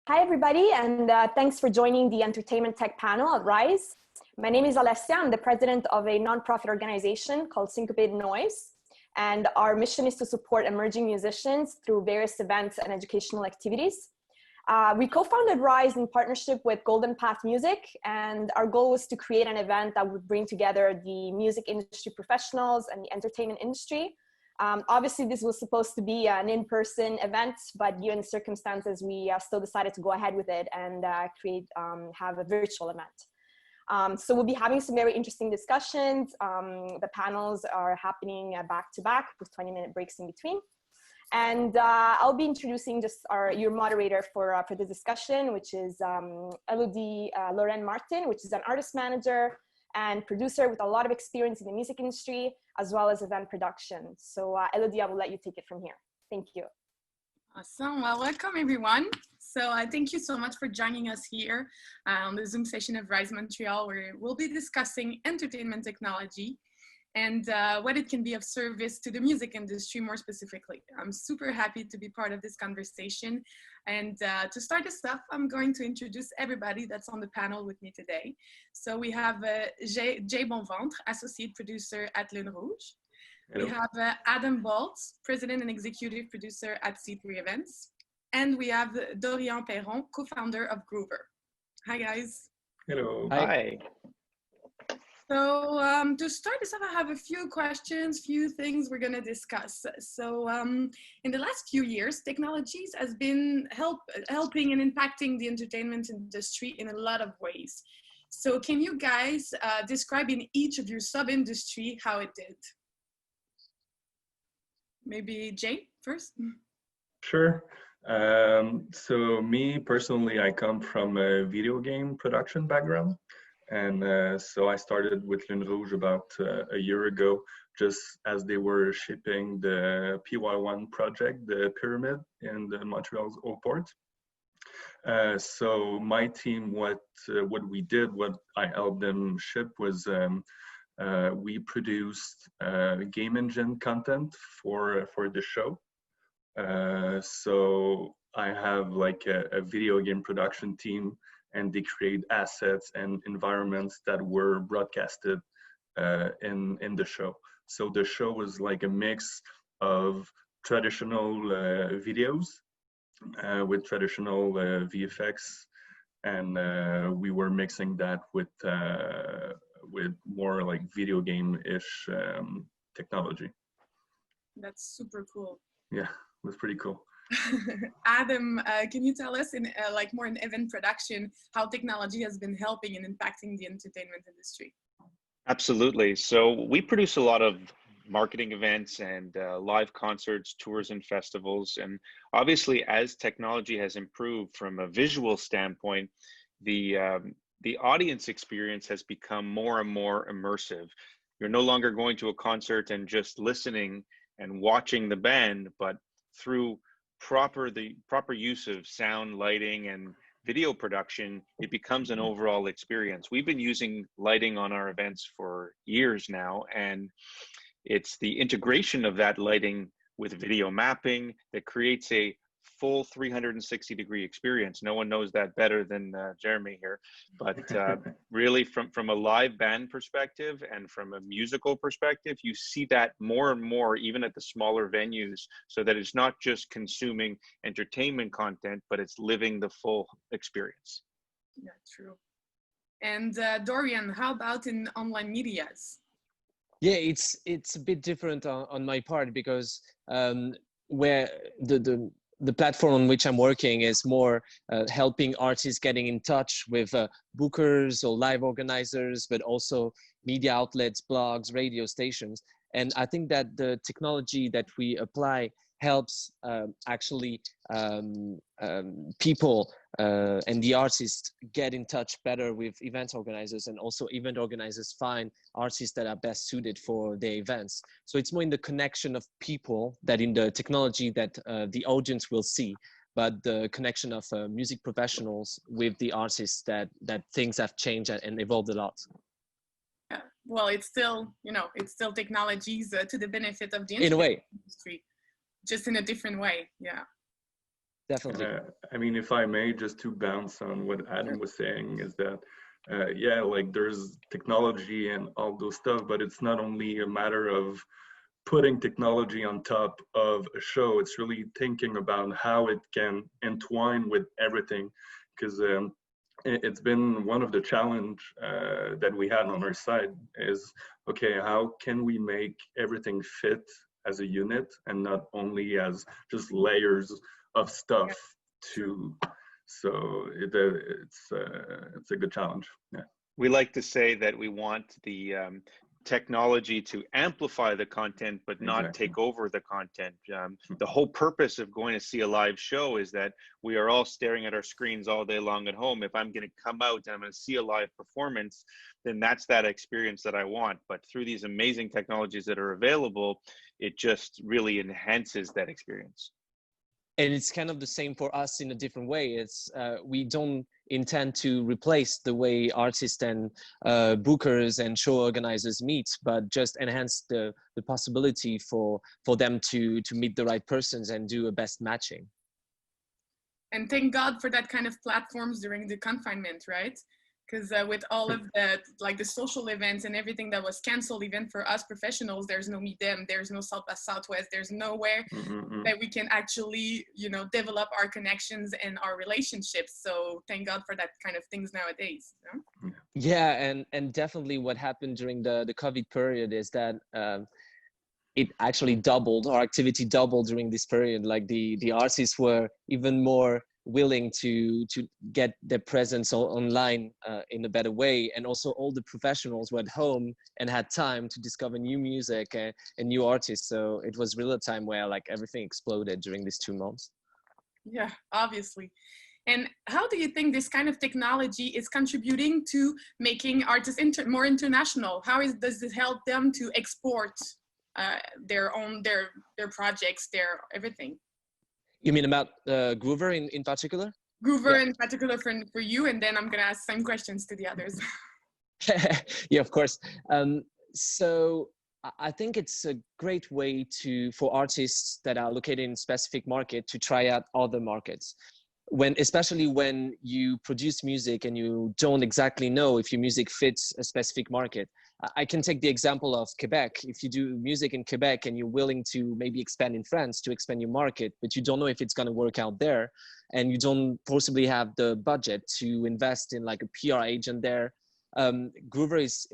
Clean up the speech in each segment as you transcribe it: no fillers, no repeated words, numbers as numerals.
Hi, everybody, and thanks for joining the Entertainment Tech panel at RISE. My name is Alessia. I'm the president of a nonprofit organization called Syncopated Noise. And our mission is to support emerging musicians through various events and educational activities. We co-founded RISE in partnership with Golden Path Music, and our goal was to create an event that would bring together the music industry professionals and the entertainment industry. Obviously, this was supposed to be an in-person event, but given the circumstances, we still decided to go ahead with it and have a virtual event. So we'll be having some very interesting discussions. The panels are happening back to back with 20-minute breaks in between. And I'll be introducing just your moderator for the discussion, which is Elodie Lorrain-Martin, which is an artist manager and producer with a lot of experience in the music industry, as well as event production. So Elodie, I will let you take it from here. Thank you. Awesome. Well, welcome everyone. So thank you so much for joining us here on the Zoom session of RISE Montreal, where we'll be discussing entertainment technology and what it can be of service to the music industry more specifically. I'm super happy to be part of this conversation. And to start us off, I'm going to introduce everybody that's on the panel with me today. So we have Jay Bonventre, associate producer at Lune Rouge. Hello. We have Adam Bultz, president and executive producer at C3 Events. And we have Dorian Perron, co-founder of Groover. Hi, guys. Hello. Hi. So to start this off, I have a few questions, few things we're going to discuss. So in the last few years, technologies has been helping and impacting the entertainment industry in a lot of ways. So can you guys describe in each of your sub-industry how it did? Maybe Jay first? Sure. So me personally, I come from a video game production background. And so I started with Lune Rouge about a year ago, just as they were shipping the PY1 project, the pyramid in the Montreal's Old Port. So my team, what we did, what I helped them ship was we produced game engine content for the show. So I have like a video game production team, and they create assets and environments that were broadcasted in the show. So the show was like a mix of traditional videos with traditional VFX, and we were mixing that with more like video game-ish technology. That's super cool. Yeah, it was pretty cool. Adam, can you tell us in like more in event production, how technology has been helping and impacting the entertainment industry? Absolutely. So we produce a lot of marketing events and live concerts, tours and festivals. And obviously, as technology has improved from a visual standpoint, the audience experience has become more and more immersive. You're no longer going to a concert and just listening and watching the band, but through the proper use of sound, lighting, and video production, it becomes an overall experience. We've been using lighting on our events for years now, and it's the integration of that lighting with video mapping that creates a full 360-degree experience. No one knows that better than Jeremy here, but really from a live band perspective and from a musical perspective, you see that more and more even at the smaller venues, so that it's not just consuming entertainment content, but it's living the full experience. Yeah, true. And Dorian, how about in online medias? Yeah, it's a bit different on my part, because where the platform on which I'm working is more helping artists getting in touch with bookers or live organizers, but also media outlets, blogs, radio stations. And I think that the technology that we apply helps actually people and the artists get in touch better with event organizers, and also event organizers find artists that are best suited for their events. So it's more in the connection of people that in the technology that the audience will see, but the connection of music professionals with the artists that things have changed and evolved a lot. Yeah, well, it's still, it's still technologies to the benefit of the in a way. Industry. Just in a different way, yeah. Definitely. I mean, if I may, just to bounce on what Adam was saying, is that yeah, like there's technology and all those stuff, but it's not only a matter of putting technology on top of a show. It's really thinking about how it can entwine with everything, because it's been one of the challenge that we had on our side is, okay, how can we make everything fit as a unit and not only as just layers of stuff to, so it's a good challenge. Yeah. We like to say that we want the technology to amplify the content, but not Exactly. take over the content. The whole purpose of going to see a live show is that we are all staring at our screens all day long at home. If I'm going to come out and I'm going to see a live performance, then that's that experience that I want. But through these amazing technologies that are available, it just really enhances that experience. And it's kind of the same for us in a different way. It's we don't intend to replace the way artists and bookers and show organizers meet, but just enhance the possibility for them to meet the right persons and do a best matching. And thank God for that kind of platforms during the confinement, right? Because with all of the, like the social events and everything that was canceled, even for us professionals, there's no Meet Them, there's no South by Southwest, there's nowhere that we can actually, you know, develop our connections and our relationships. So thank God for that kind of things nowadays. You know? Yeah, and definitely what happened during the COVID period is that it actually doubled, our activity doubled during this period. Like the artists were even more willing to get their presence online in a better way, and also all the professionals were at home and had time to discover new music and new artists. So it was really a time where like everything exploded during these 2 months. Yeah, obviously. And how do you think this kind of technology is contributing to making artists more international? Does this help them to export their projects, their everything? You mean about Groover in particular? Groover in particular for you, and then I'm going to ask some questions to the others. Yeah, of course. So I think it's a great way for artists that are located in a specific market to try out other markets. Especially when you produce music and you don't exactly know if your music fits a specific market. I can take the example of Quebec. If you do music in Quebec and you're willing to maybe expand in France to expand your market, but you don't know if it's going to work out there, and you don't possibly have the budget to invest in like a PR agent there, Groover is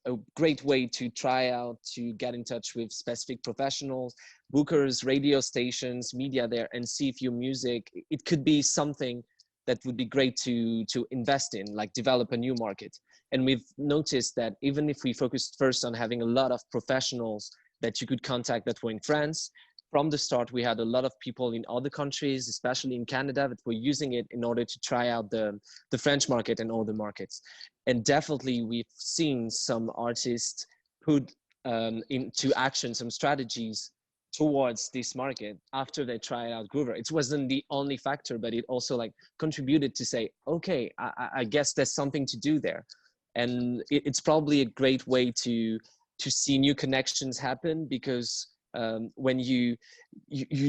a great way to try out, to get in touch with specific professionals, bookers, radio stations, media there, and see if your music, it could be something that would be great to invest in, like develop a new market. And we've noticed that even if we focused first on having a lot of professionals that you could contact that were in France, from the start, we had a lot of people in other countries, especially in Canada, that were using it in order to try out the French market and other markets. And definitely we've seen some artists put into action some strategies towards this market after they tried out Groover. It wasn't the only factor, but it also like contributed to say, okay, I guess there's something to do there. And it's probably a great way to see new connections happen, because when you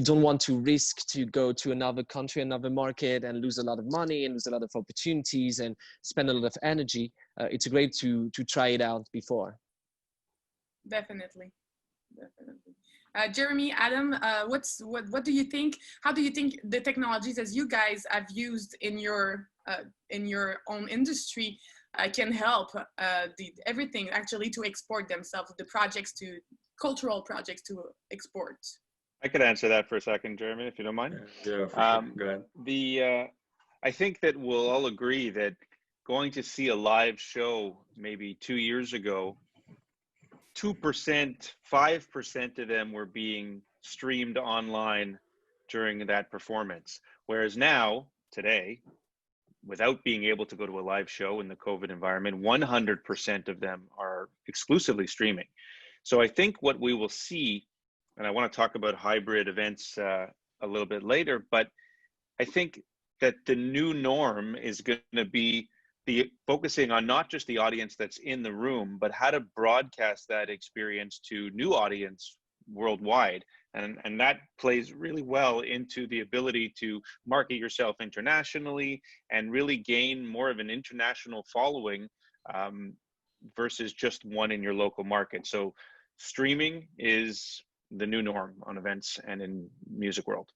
don't want to risk to go to another country, another market, and lose a lot of money and lose a lot of opportunities and spend a lot of energy, it's great to try it out before. Definitely. Jeremy, Adam, what do you think? How do you think the technologies as you guys have used in your own industry can help everything actually to export themselves, the projects, to cultural projects to export? I could answer that for a second, Jeremy, if you don't mind. Yeah, for sure. Go ahead. I think that we'll all agree that going to see a live show maybe 2 years ago, 2%, 5% of them were being streamed online during that performance. Whereas now, today, without being able to go to a live show in the COVID environment, 100% of them are exclusively streaming. So I think what we will see, and I want to talk about hybrid events a little bit later, but I think that the new norm is going to be focusing on not just the audience that's in the room, but how to broadcast that experience to new audience worldwide. And that plays really well into the ability to market yourself internationally and really gain more of an international following versus just one in your local market. So streaming is the new norm on events and in music world.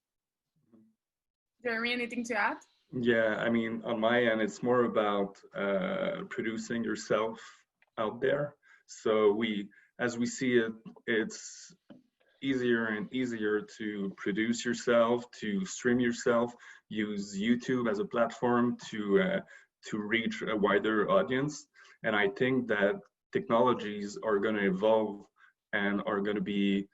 Dorian, anything to add? Yeah, I mean, on my end, it's more about producing yourself out there. So as we see it, it's easier and easier to produce yourself, to stream yourself, use YouTube as a platform to reach a wider audience. And I think that technologies are going to evolve and are going to be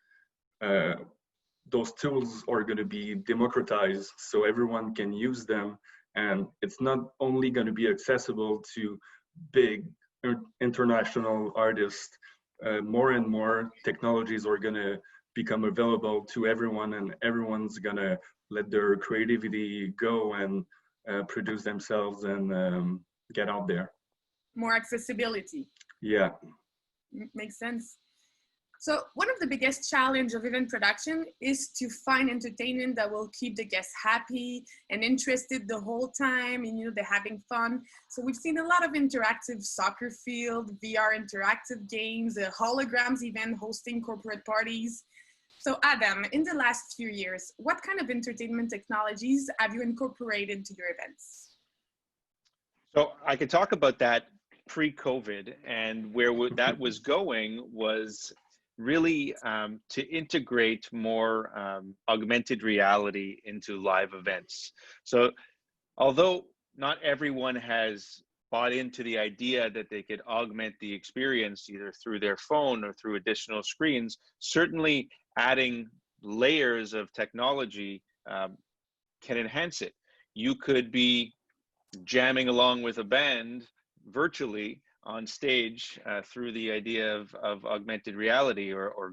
those tools are going to be democratized so everyone can use them, and it's not only going to be accessible to big international artists. More and more technologies are going to become available to everyone, and everyone's going to let their creativity go and produce themselves and get out there. More accessibility. Yeah. Makes sense. So one of the biggest challenge of event production is to find entertainment that will keep the guests happy and interested the whole time, and they're having fun. So we've seen a lot of interactive soccer field, VR interactive games, holograms, even hosting corporate parties. So Adam, in the last few years, what kind of entertainment technologies have you incorporated to your events? So I could talk about that pre-COVID, and where that was going was really to integrate more augmented reality into live events. So although not everyone has bought into the idea that they could augment the experience either through their phone or through additional screens, certainly adding layers of technology can enhance it. You could be jamming along with a band virtually on stage through the idea of augmented reality or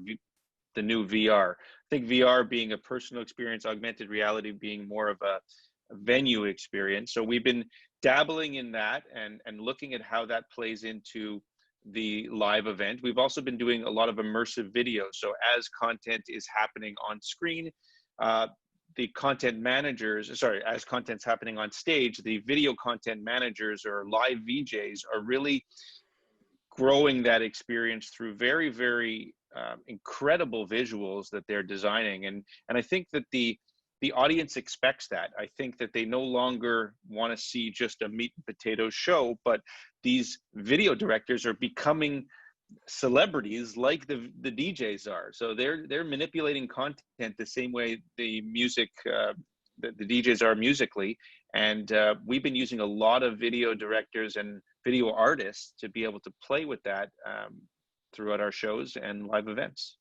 the new VR. I think VR being a personal experience, augmented reality being more of a venue experience. So we've been dabbling in that and looking at how that plays into the live event. We've also been doing a lot of immersive videos. So as content is happening on screen, the content managers, as content's happening on stage, the video content managers or live VJs are really growing that experience through very, very incredible visuals that they're designing. And I think that the audience expects that. I think that they no longer want to see just a meat and potatoes show, but these video directors are becoming celebrities like the DJs are. So they're manipulating content the same way the DJs are musically. And we've been using a lot of video directors and video artists to be able to play with that throughout our shows and live events.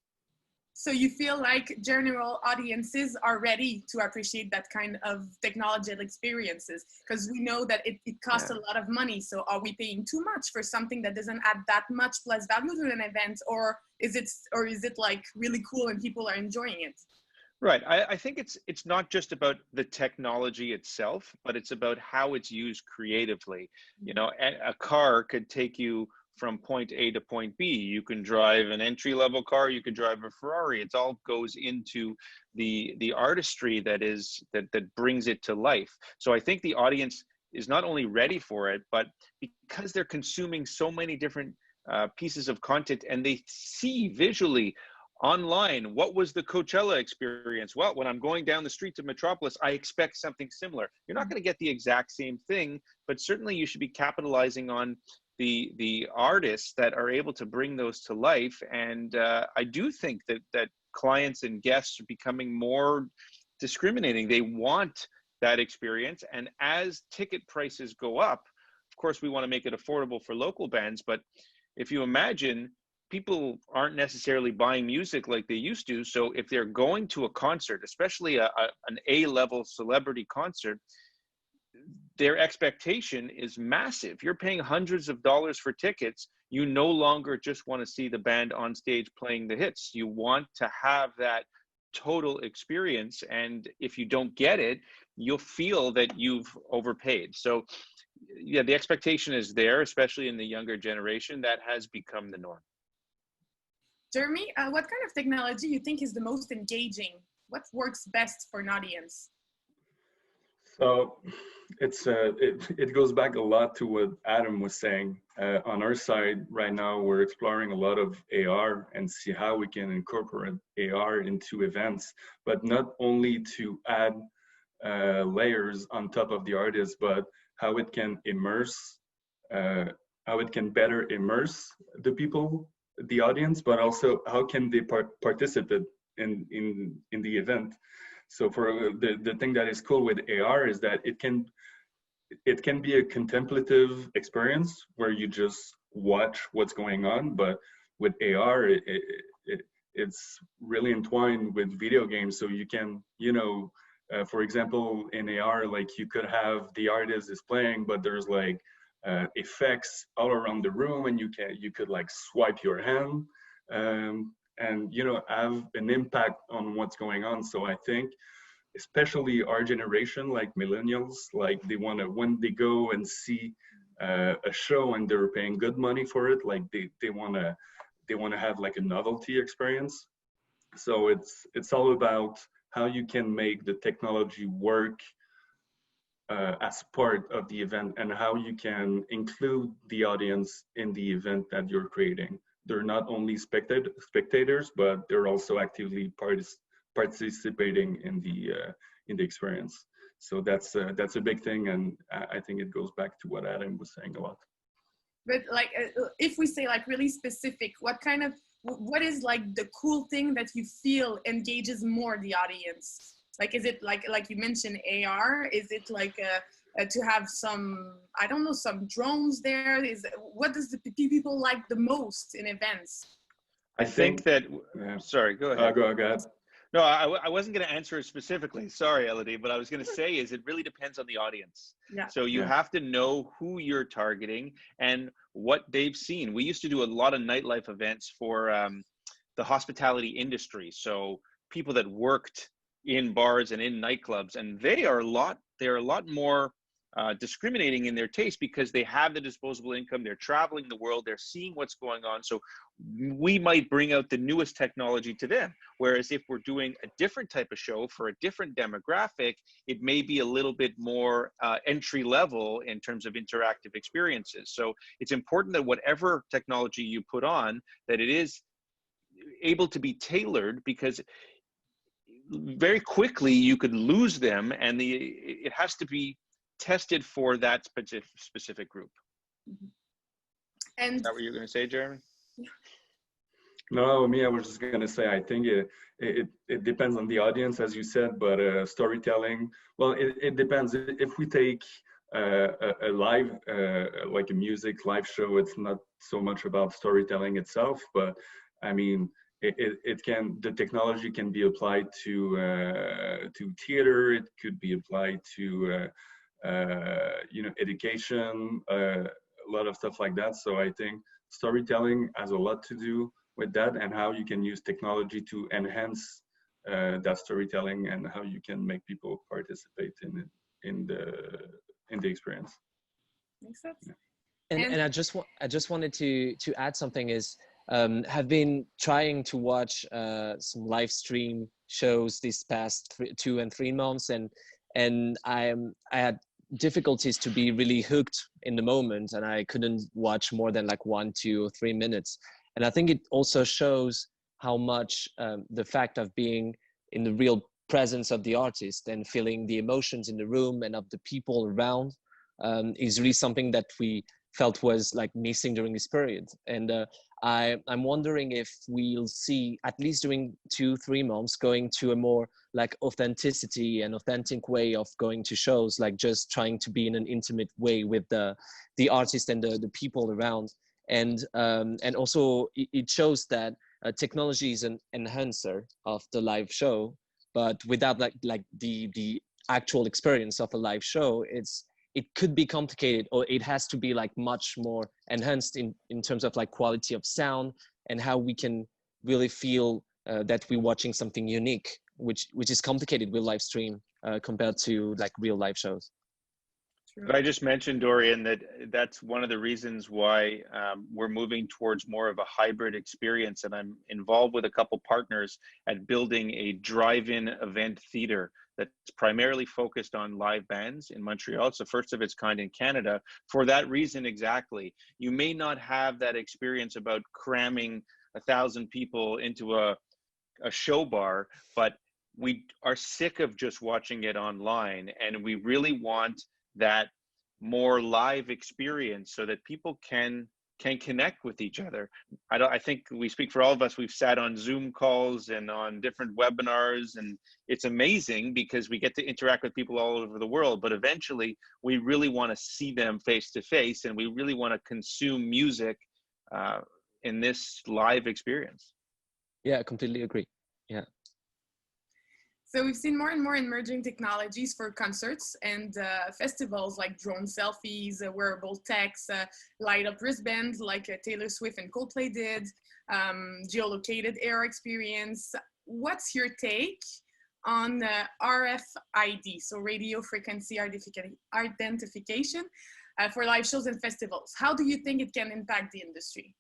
So you feel like general audiences are ready to appreciate that kind of technological experiences? Because we know that it costs a lot of money. So are we paying too much for something that doesn't add that much plus value to an event? Or is it like really cool and people are enjoying it? Right. I think it's not just about the technology itself, but it's about how it's used creatively. A car could take you from point A to point B. You can drive an entry-level car, you could drive a Ferrari. It all goes into the artistry that brings it to life. So I think the audience is not only ready for it, but because they're consuming so many different pieces of content and they see visually online, what was the Coachella experience? Well, when I'm going down the streets of Metropolis, I expect something similar. You're not going to get the exact same thing, but certainly you should be capitalizing on the artists that are able to bring those to life. And I do think that clients and guests are becoming more discriminating. They want that experience. And as ticket prices go up, of course, we want to make it affordable for local bands. But if you imagine, people aren't necessarily buying music like they used to. So if they're going to a concert, especially an A-level celebrity concert, their expectation is massive. You're paying hundreds of dollars for tickets. You no longer just want to see the band on stage playing the hits. You want to have that total experience. And if you don't get it, you'll feel that you've overpaid. So yeah, the expectation is there, especially in the younger generation. That has become the norm. Jeremy, what kind of technology you think is the most engaging? What works best for an audience? So it goes back a lot to what Adam was saying. On our side right now, we're exploring a lot of AR and see how we can incorporate AR into events, but not only to add layers on top of the artist, but how it can immerse, how it can better immerse the people, the audience, but also how can they participate in the event. So for the thing that is cool with AR is that it can be a contemplative experience where you just watch what's going on, but with AR, it's really entwined with video games. So you can, for example, in AR, like you could have the artist is playing, but there's like effects all around the room, and you could like swipe your hand. And have an impact on what's going on. So I think especially our generation, like millennials, like they want to, when they go and see a show and they're paying good money for it, like they want to have like a novelty experience. So it's all about how you can make the technology work as part of the event, and how you can include the audience in the event that you're creating. They're not only spectators, but they're also actively participating in the experience. So that's a big thing, and I think it goes back to what Adam was saying a lot. But like, if we say like really specific, what is like the cool thing that you feel engages more the audience? Like, is it like you mentioned AR? Is it like to have some, I don't know, some drones there? What does the people like the most in events? I think that, sorry, go ahead. Go ahead. No, I wasn't going to answer it specifically. Sorry, Elodie, but I was going to say is it really depends on the audience. Yeah. So you have to know who you're targeting and what they've seen. We used to do a lot of nightlife events for the hospitality industry. So people that worked in bars and in nightclubs, and they are a lot more discriminating in their taste because they have the disposable income, they're traveling the world, they're seeing what's going on. So we might bring out the newest technology to them. Whereas if we're doing a different type of show for a different demographic, it may be a little bit more entry level in terms of interactive experiences. So it's important that whatever technology you put on, that it is able to be tailored, because very quickly you could lose them, and it has to be tested for that specific group. And is that what you're going to say, Jeremy? No, I was just going to say, I think it depends on the audience, as you said, but storytelling, well, it depends. If we take a live, like a music live show, it's not so much about storytelling itself, but I mean, the technology can be applied to theater. It could be applied to education, a lot of stuff like that. So I think storytelling has a lot to do with that, and how you can use technology to enhance that storytelling, and how you can make people participate in the experience. Makes sense. Yeah. And I just wanted to add something is, have been trying to watch some live stream shows these past 2 and 3 months, and I had difficulties to be really hooked in the moment, and I couldn't watch more than like 1, 2, or 3 minutes. And I think it also shows how much the fact of being in the real presence of the artist and feeling the emotions in the room and of the people around is really something that we felt was like missing during this period. And I'm wondering if we'll see, at least during 2-3 months, going to a more like authenticity and authentic way of going to shows, like just trying to be in an intimate way with the artist and the people around. And also it shows that technology is an enhancer of the live show, but without like the actual experience of a live show, it could be complicated, or it has to be like much more enhanced in terms of like quality of sound and how we can really feel that we're watching something unique, which is complicated with live stream compared to like real live shows. But I just mentioned, Dorian, that that's one of the reasons why we're moving towards more of a hybrid experience. And I'm involved with a couple partners at building a drive-in event theater that's primarily focused on live bands in Montreal. It's the first of its kind in Canada. For that reason exactly, you may not have that experience about cramming 1,000 people into a show bar, but we are sick of just watching it online, and we really want that more live experience so that people can connect with each other. I think we speak for all of us. We've sat on Zoom calls and on different webinars, and it's amazing because we get to interact with people all over the world, but eventually we really want to see them face to face, and we really want to consume music in this live experience. Yeah, I completely agree. Yeah. So we've seen more and more emerging technologies for concerts and festivals, like drone selfies, wearable techs, light up wristbands like Taylor Swift and Coldplay did, geolocated air experience. What's your take on RFID, so radio frequency identification for live shows and festivals? How do you think it can impact the industry?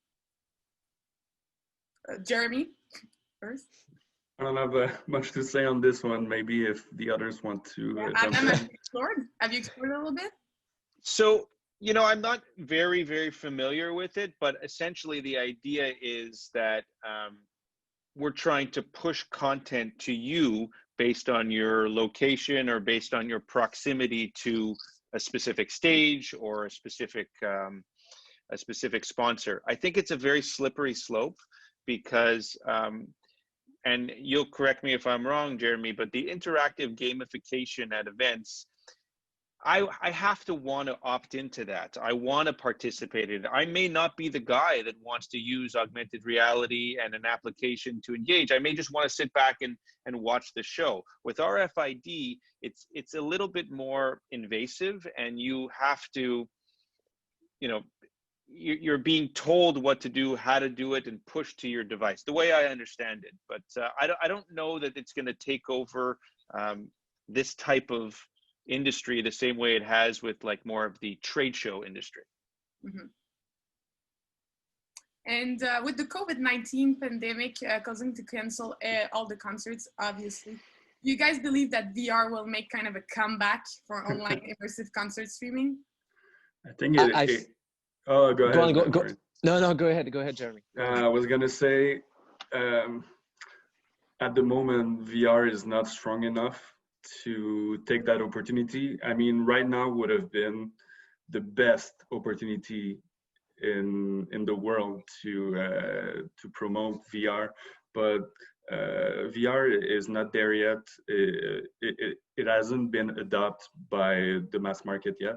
Jeremy, first. I don't have much to say on this one. Maybe if the others want to jump Adam, in. have you explored a little bit? So, you know, I'm not very, very familiar with it, but essentially the idea is that we're trying to push content to you based on your location or based on your proximity to a specific stage or a specific sponsor. I think it's a very slippery slope because and you'll correct me if I'm wrong, Jeremy, but the interactive gamification at events, I have to want to opt into that. I want to participate in it. I may not be the guy that wants to use augmented reality and an application to engage. I may just want to sit back and watch the show. With RFID, it's a little bit more invasive, and you have to, you know, you're being told what to do, how to do it, and push to your device, the way I understand it. But I don't know that it's going to take over this type of industry the same way it has with like more of the trade show industry. Mm-hmm. And with the COVID-19 pandemic causing to cancel all the concerts, obviously, do you guys believe that VR will make kind of a comeback for online immersive concert streaming? I think oh, go ahead. Go. No, go ahead, Jeremy. I was gonna say, at the moment, VR is not strong enough to take that opportunity. I mean, right now would have been the best opportunity in the world to promote VR, but VR is not there yet. It hasn't been adopted by the mass market yet.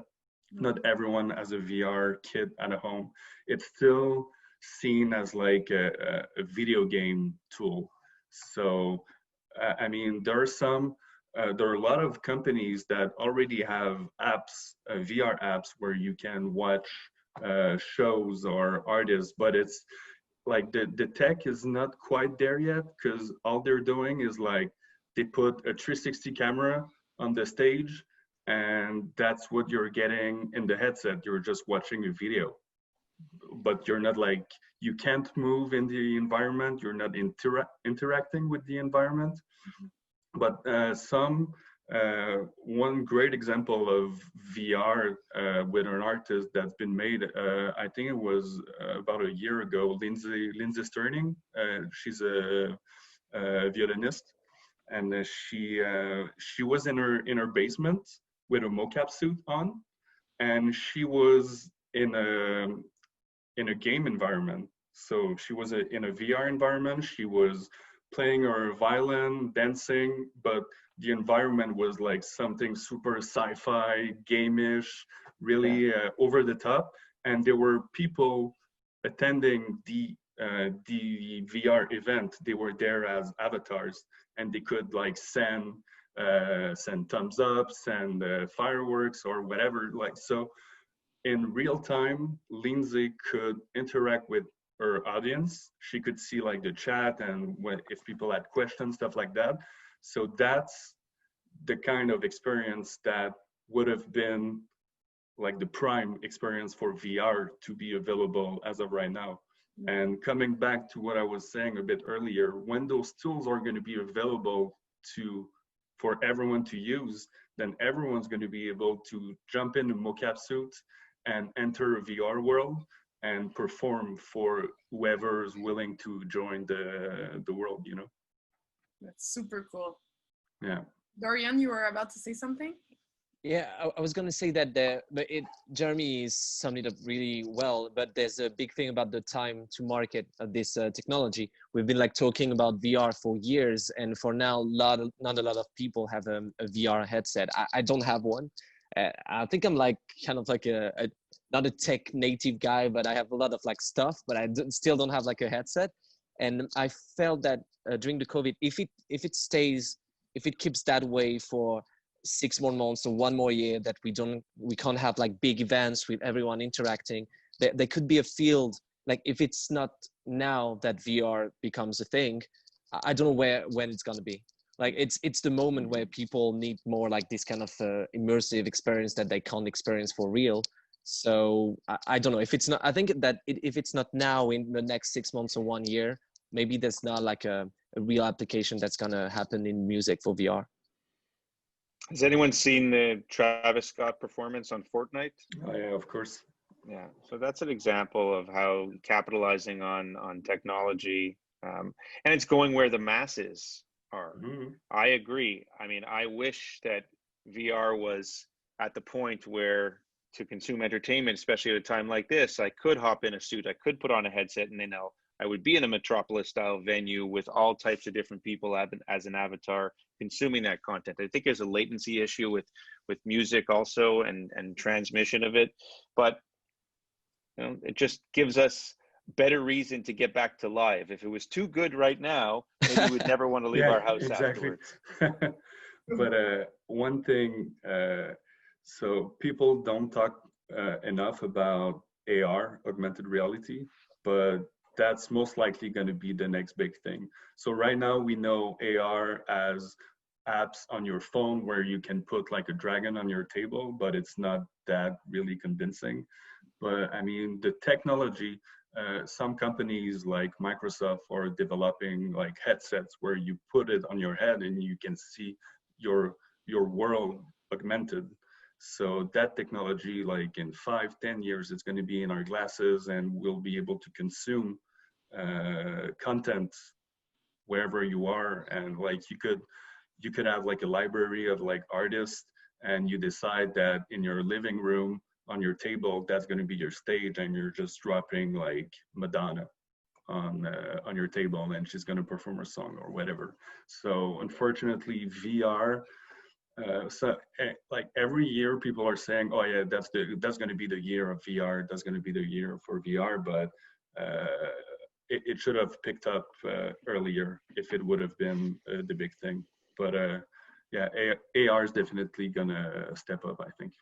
Not everyone has a VR kit at home. It's still seen as like a video game tool. So, I mean, there are a lot of companies that already have apps, VR apps, where you can watch shows or artists, but it's like the tech is not quite there yet, because all they're doing is like they put a 360 camera on the stage, and that's what you're getting in the headset. You're just watching a video, but you're not like, you can't move in the environment. You're not interacting with the environment. But one great example of VR with an artist that's been made, I think it was about a year ago, Lindsay Sterling. She's a violinist, and she was in her basement with a mocap suit on, and she was in a game environment. So she was in a VR environment. She was playing her violin, dancing, but the environment was like something super sci-fi, game-ish, really over the top. And there were people attending the VR event. They were there as avatars, and they could like send thumbs up, send fireworks or whatever. Like, so in real time, Lindsay could interact with her audience. She could see like the chat and if people had questions, stuff like that. So that's the kind of experience that would have been like the prime experience for VR to be available as of right now. And coming back to what I was saying a bit earlier, when those tools are going to be available for everyone to use, then everyone's going to be able to jump in a mocap suit and enter a VR world and perform for whoever is willing to join the world, you know? That's super cool. Yeah. Dorian, you were about to say something? Yeah, I was going to say that Jeremy summed it up really well, but there's a big thing about the time to market of this technology. We've been like talking about VR for years, and for now, not a lot of people have a VR headset. I don't have one. I think I'm like kind of like not a tech native guy, but I have a lot of like stuff, but still don't have like a headset. And I felt that during the COVID, if it keeps that way for 6 more months or 1 more year, that we can't have like big events with everyone interacting, there could be a field, like if it's not now that VR becomes a thing, I don't know when it's going to be. Like it's the moment where people need more like this kind of immersive experience that they can't experience for real. So I don't know if it's not, I think that if it's not now, in the next 6 months or 1 year, maybe there's not like a real application that's going to happen in music for VR. Has anyone seen the Travis Scott performance on Fortnite? Oh, yeah, of course. Yeah, so that's an example of how capitalizing on technology, and it's going where the masses are. Mm-hmm. I agree. I mean, I wish that VR was at the point where to consume entertainment, especially at a time like this, I could hop in a suit, I could put on a headset, and then I would be in a Metropolis style venue with all types of different people as an avatar consuming that content. I think there's a latency issue with music also, and transmission of it, but you know, it just gives us better reason to get back to live. If it was too good right now, maybe we'd never want to leave our house afterwards. But one thing, so people don't talk enough about AR, augmented reality, but that's most likely going to be the next big thing. So right now we know AR as apps on your phone where you can put like a dragon on your table, but it's not that really convincing. But I mean, the technology, some companies like Microsoft are developing like headsets where you put it on your head and you can see your world augmented. So that technology, like in 5-10 years, it's going to be in our glasses, and we'll be able to consume content wherever you are. And like you could have like a library of like artists, and you decide that in your living room on your table, that's going to be your stage, and you're just dropping like Madonna on your table, and she's going to perform a song or whatever. So unfortunately, VR. Like every year, people are saying, "Oh yeah, that's going to be the year of VR. That's going to be the year for VR." But it should have picked up earlier if it would have been the big thing. But yeah, AR is definitely gonna step up, I think.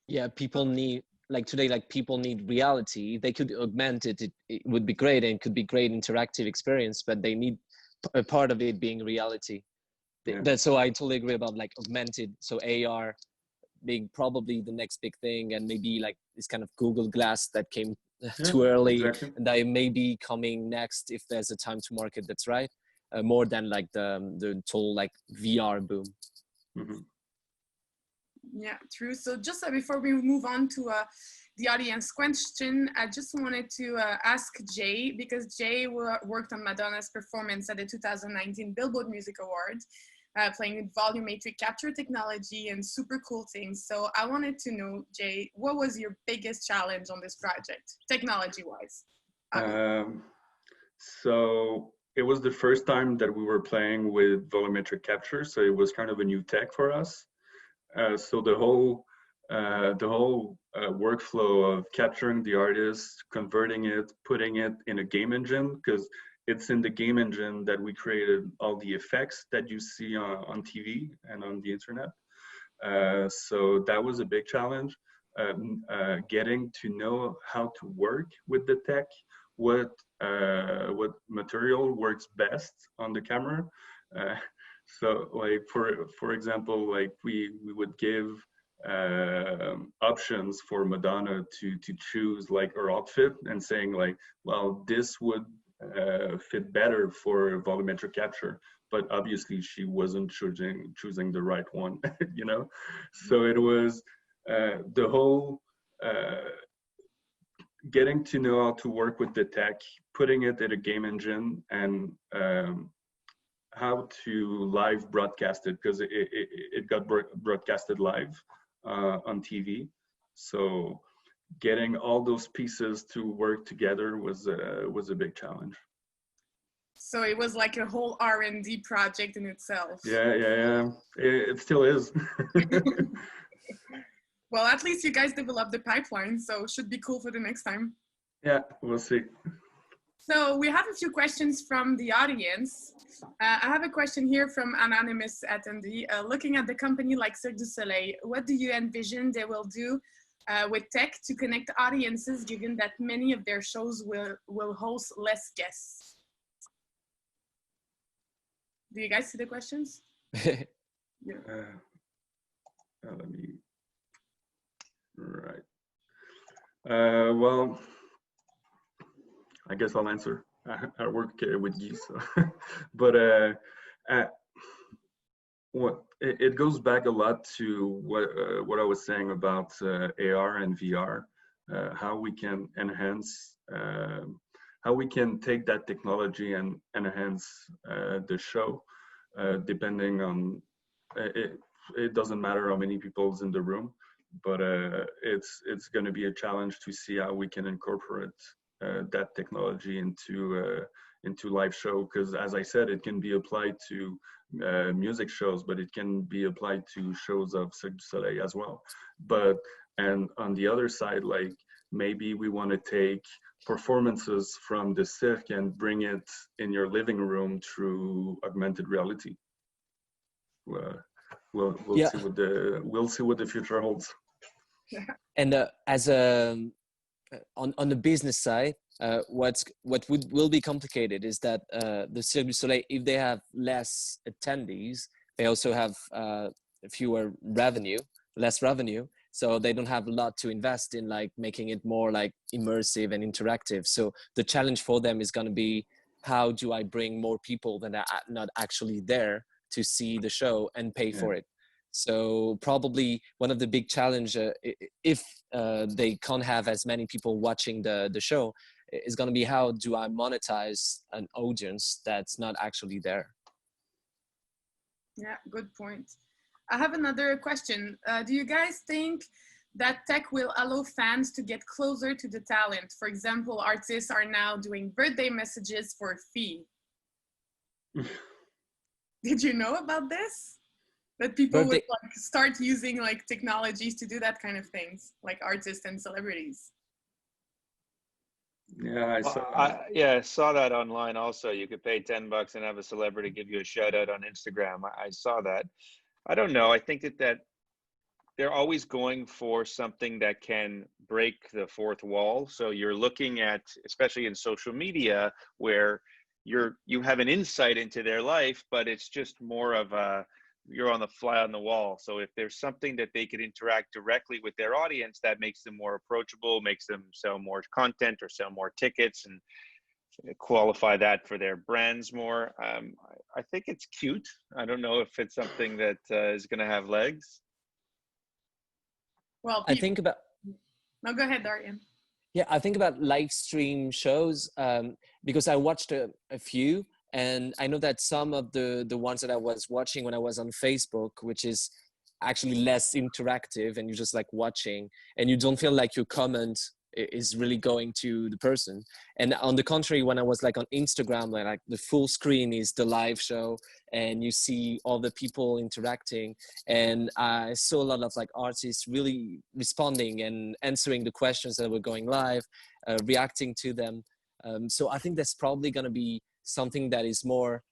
Yeah, people need, like today, like people need reality. They could augment it. It would be great, and it could be great interactive experience, but they need a part of it being reality. Yeah. So I totally agree about like augmented. So AR being probably the next big thing, and maybe like this kind of Google Glass that came too early, exactly. And that may be coming next if there's a time to market that's right, more than like the total like VR boom. Mm-hmm. Yeah, true. So just before we move on to the audience question, I just wanted to ask Jay, because Jay worked on Madonna's performance at the 2019 Billboard Music Awards, playing with volumetric capture technology and super cool things. So I wanted to know, Jay, what was your biggest challenge on this project, technology-wise? So it was the first time that we were playing with volumetric capture, so it was kind of a new tech for us. So the whole workflow of capturing the artist, converting it, putting it in a game engine, because it's in the game engine that we created all the effects that you see on TV and on the internet. So that was a big challenge, getting to know how to work with the tech, what material works best on the camera. So like for example, like we would give options for Madonna to choose like her outfit and saying like, well, this would fit better for volumetric capture, but obviously she wasn't choosing the right one, you know. So it was the whole getting to know how to work with the tech, putting it in a game engine, and how to live broadcast it, because it got broadcasted live on TV. So getting all those pieces to work together was a big challenge. So it was like a whole R&D project in itself. Yeah. It still is. Well, at least you guys developed the pipeline, so should be cool for the next time. Yeah, we'll see. So we have a few questions from the audience. I have a question here from anonymous attendee. Looking at the company like Cirque du Soleil, what do you envision they will do with tech to connect audiences, given that many of their shows will host less guests? Do you guys see the questions? Yeah. Let me. Right. Well, I guess I'll answer. I work with geese, so. But it goes back a lot to what I was saying about AR and VR, how we can enhance, how we can take that technology and enhance the show, depending on it. It doesn't matter how many people's in the room, but it's going to be a challenge to see how we can incorporate that technology into live show, because as I said, it can be applied to music shows, but it can be applied to shows of Cirque du Soleil as well. And on the other side, like maybe we want to take performances from the cirque and bring it in your living room through augmented reality. We'll Yeah. see what the future holds. And as a on the business side, what will be complicated is that the Cirque du Soleil, if they have less attendees, they also have less revenue. So they don't have a lot to invest in, like making it more like immersive and interactive. So the challenge for them is going to be, how do I bring more people that are not actually there to see the show and pay for it? So probably one of the big challenge, if they can't have as many people watching the show, is going to be, how do I monetize an audience that's not actually there? Yeah, good point. I have another question. Do you guys think that tech will allow fans to get closer to the talent? For example, artists are now doing birthday messages for a fee. Did you know about this? That people would like start using like technologies to do that kind of things, like artists and celebrities. Yeah, I saw that online also. You could pay $10 and have a celebrity give you a shout out on Instagram. I saw that. I don't know. I think that they're always going for something that can break the fourth wall. So you're looking at, especially in social media, where you have an insight into their life, but it's just more of a, you're on the fly on the wall. So if there's something that they could interact directly with their audience, that makes them more approachable, makes them sell more content or sell more tickets and qualify that for their brands more. I think it's cute. I don't know if it's something that is going to have legs. Well, I think about. No, go ahead, Dorian. Yeah, I think about live stream shows because I watched a few, and I know that some of the ones that I was watching when I was on Facebook, which is actually less interactive, and you're just like watching, and you don't feel like your comment is really going to the person. And on the contrary, when I was like on Instagram, like the full screen is the live show, and you see all the people interacting. And I saw a lot of like artists really responding and answering the questions that were going live, reacting to them. So I think that's probably going to be something that is more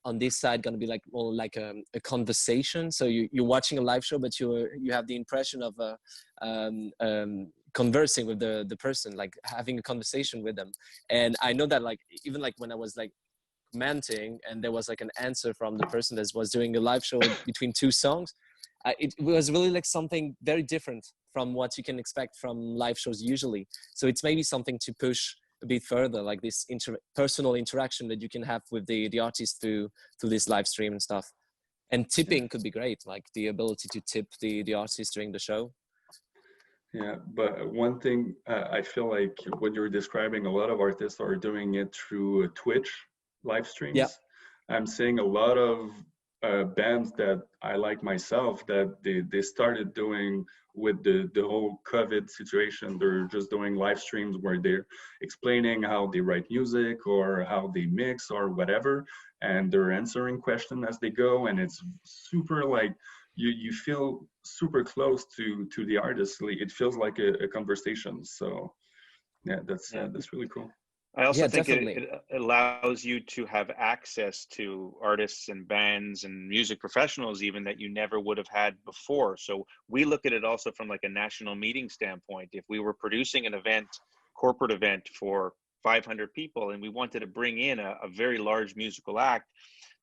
on this side going to be like more like a conversation. So you're watching a live show, but you have the impression of conversing with the person, like having a conversation with them. And I know that like even like when I was like commenting and there was like an answer from the person that was doing a live show between two songs, it was really like something very different from what you can expect from live shows usually. So it's maybe something to push a bit further, like this personal interaction that you can have with the artist through this live stream and stuff. And tipping could be great, like the ability to tip the artist during the show. Yeah, but one thing I feel like what you're describing, a lot of artists are doing it through Twitch live streams. Yeah. I'm seeing a lot of bands that I like myself that they started doing with the whole COVID situation. They're just doing live streams where they're explaining how they write music or how they mix or whatever, and they're answering questions as they go, and it's super like you feel super close to the artist. It feels like a conversation. So yeah, that's really cool. I also think it allows you to have access to artists and bands and music professionals even that you never would have had before. So we look at it also from like a national meeting standpoint. If we were producing an event, corporate event for 500 people, and we wanted to bring in a very large musical act,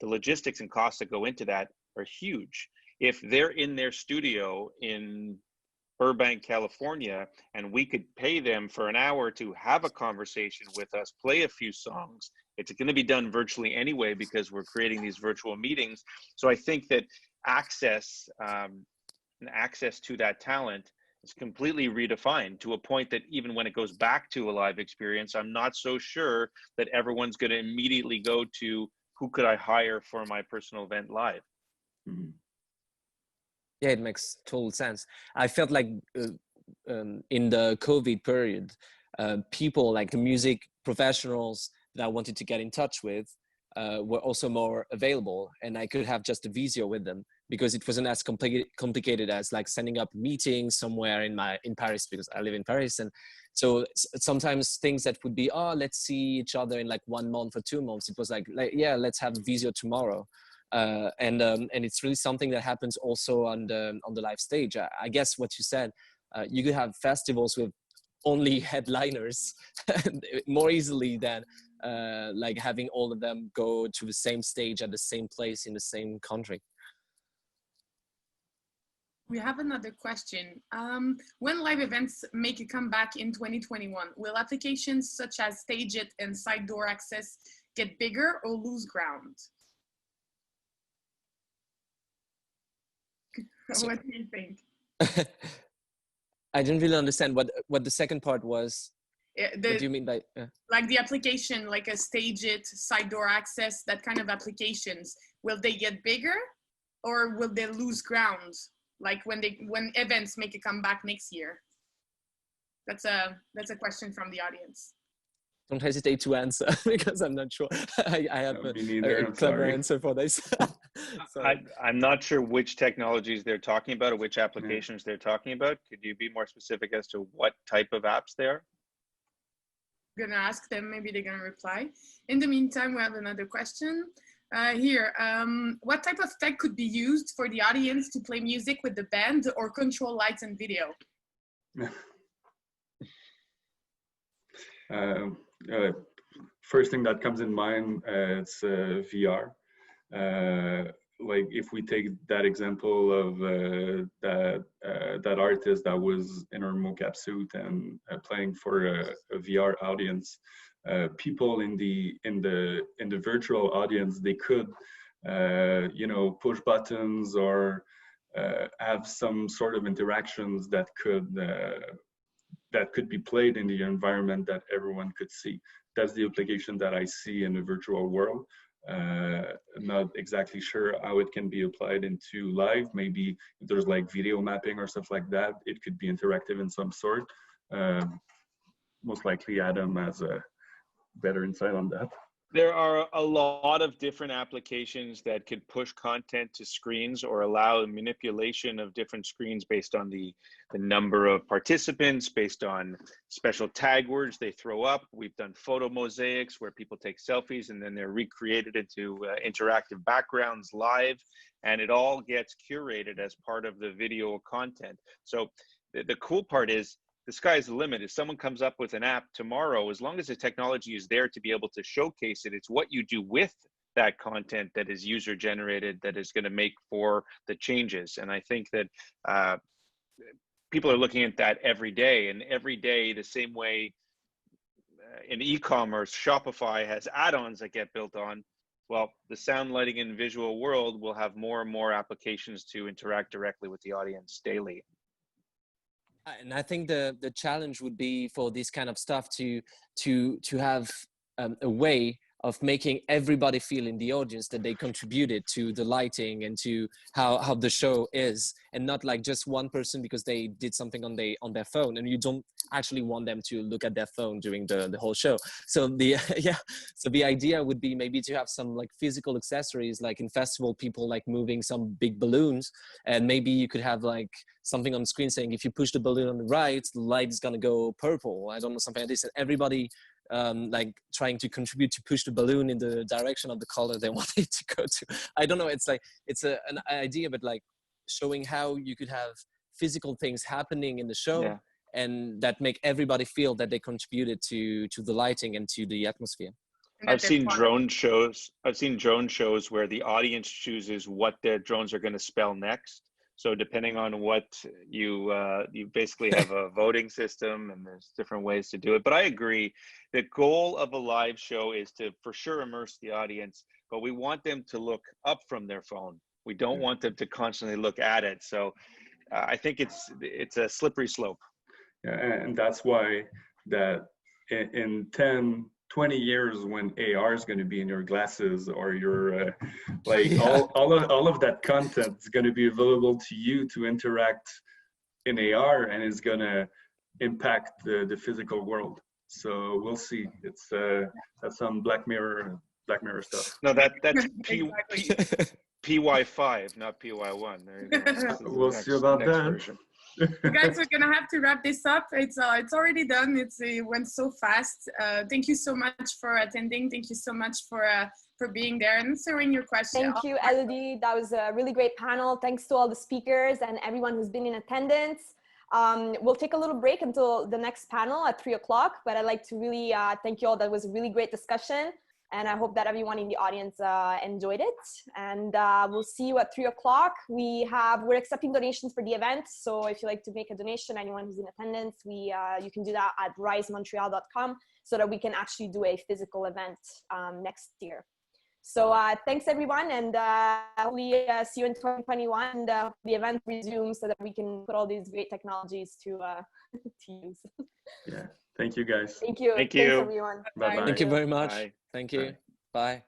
the logistics and costs that go into that are huge. If they're in their studio in Burbank, California, and we could pay them for an hour to have a conversation with us, play a few songs, it's going to be done virtually anyway because we're creating these virtual meetings. So I think that access to that talent is completely redefined to a point that even when it goes back to a live experience, I'm not so sure that everyone's going to immediately go to who could I hire for my personal event live. Mm-hmm. Yeah, it makes total sense. I felt like in the COVID period, people like the music professionals that I wanted to get in touch with were also more available, and I could have just a visio with them because it wasn't as complicated as like setting up meetings somewhere in Paris, because I live in Paris. And so sometimes things that would be, let's see each other in like 1 month or 2 months, it was like yeah, let's have a visio tomorrow. And it's really something that happens also on the live stage. I guess what you said, you could have festivals with only headliners more easily than like having all of them go to the same stage at the same place in the same country. We have another question. When live events make a comeback in 2021, will applications such as Stage It and Side Door Access get bigger or lose ground? What do you think? I didn't really understand what the second part was. What do you mean by? Like the application, like a Stage It, Side Door Access, that kind of applications, will they get bigger or will they lose ground? Like when events make a comeback next year? That's a question from the audience. Don't hesitate to answer because I'm not sure. I have a clever answer for this. I'm not sure which technologies they're talking about or which applications they're talking about. Could you be more specific as to what type of apps they are? I'm gonna ask them, maybe they're gonna reply. In the meantime, we have another question here. What type of tech could be used for the audience to play music with the band or control lights and video? First thing that comes in mind, it's VR. Like if we take that example of that artist that was in her mocap suit and playing for a VR audience, people in the virtual audience, they could push buttons or have some sort of interactions that could be played in the environment that everyone could see. That's the application that I see in the virtual world. Not exactly sure how it can be applied into live. Maybe if there's like video mapping or stuff like that, it could be interactive in some sort. Most likely Adam has a better insight on that. There are a lot of different applications that could push content to screens or allow manipulation of different screens based on the number of participants, based on special tag words they throw up. We've done photo mosaics where people take selfies and then they're recreated into interactive backgrounds live, and it all gets curated as part of the video content. So the cool part is, the sky's the limit. If someone comes up with an app tomorrow, as long as the technology is there to be able to showcase it, it's what you do with that content that is user generated, that is going to make for the changes. And I think that people are looking at that every day, and every day, the same way in e-commerce, Shopify has add-ons that get built on. Well, the sound, lighting, and visual world will have more and more applications to interact directly with the audience daily. And I think the challenge would be for this kind of stuff to have a way of making everybody feel in the audience that they contributed to the lighting and to how the show is, and not like just one person because they did something on their phone, and you don't actually want them to look at their phone during the whole show. So the idea would be maybe to have some like physical accessories, like in festival, people like moving some big balloons, and maybe you could have like something on screen saying if you push the balloon on the right, the light is gonna go purple. I don't know, something like this, and everybody like trying to contribute to push the balloon in the direction of the color they want it to go to. I don't know, it's like an idea, but like showing how you could have physical things happening in the show, and that make everybody feel that they contributed to the lighting and to the atmosphere. I've seen drone shows where the audience chooses what their drones are going to spell next. So depending on what you basically have a voting system, and there's different ways to do it. But I agree, the goal of a live show is to for sure immerse the audience, but we want them to look up from their phone. We don't want them to constantly look at it. So I think it's a slippery slope. Yeah, and that's why that in 10, 20 years, when AR is going to be in your glasses, or your all of that content is going to be available to you to interact in AR, and it's going to impact the physical world. So we'll see. It's that's some Black Mirror stuff. No, that's PY5, not PY1. There you go. We'll see about that. Version. Guys, we're gonna have to wrap this up. It's already done. It went so fast. Thank you so much for attending. Thank you so much for being there and answering your questions. Thank you, Elodie. That was a really great panel. Thanks to all the speakers and everyone who's been in attendance. We'll take a little break until the next panel at 3 o'clock, but I'd like to really thank you all. That was a really great discussion. And I hope that everyone in the audience enjoyed it. And we'll see you at 3 o'clock. We're accepting donations for the event. So if you'd like to make a donation, anyone who's in attendance, you can do that at risemontreal.com so that we can actually do a physical event next year. So thanks everyone, and hopefully see you in 2021, and the event resumes so that we can put all these great technologies to use. Yeah. Thank you, guys. Thank you. Thank you. Thanks, everyone. Bye-bye. Thank you very much. Bye. Thank you. Bye.